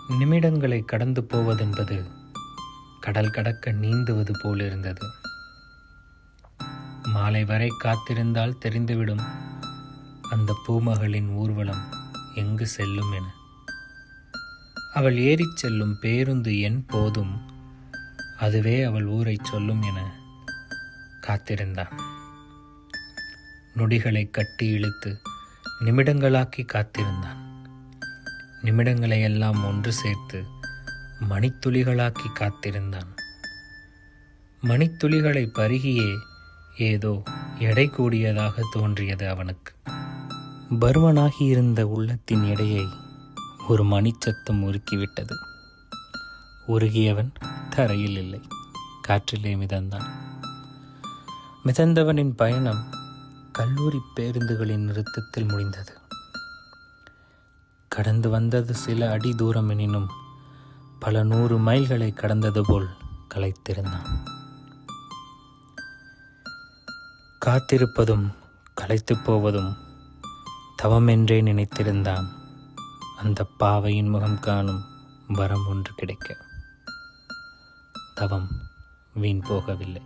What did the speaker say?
நிமிடங்களை கடந்து போவதென்பது கடல் கடக்க நீந்துவது போலிருந்தது. மாலை வரை காத்திருந்தால் தெரிந்துவிடும் அந்த பூமகளின் ஊர்வலம் எங்கு செல்லும் என. அவள் ஏறிச் செல்லும் பேருந்து என் போதும் அதுவே அவள் ஊரைச் சொல்லும் என காத்திருந்தான். நொடிகளை கட்டி இழுத்து நிமிடங்களாக்கி காத்திருந்தான். நிமிடங்களை எல்லாம் ஒன்று சேர்த்து மணித்துளிகளாக்கி காத்திருந்தான். மணித்துளிகளை பருகியே ஏதோ எடை கூடியதாக தோன்றியது அவனுக்கு. பருமனாகியிருந்த உள்ளத்தின் எடையை ஒரு மணிச்சத்தம் உருக்கிவிட்டது. உருகியவன் தரையில் இல்லை, காற்றிலே மிதந்தான். மிதந்தவனின் பயணம் கல்லூரி பேருந்துகளின் நிறுத்தத்தில் முடிந்தது. கடந்து வந்தது சில அடி தூரம் எனினும் பல 100 மைல்களை கடந்தது போல் களைத்திருந்தான். காத்திருப்பதும் களைத்து போவதும் தவமென்றே நினைத்திருந்தான். அந்த பாவையின் முகம் காணும் வரம் ஒன்று கிடைக்க தவம் வீண் போகவில்லை.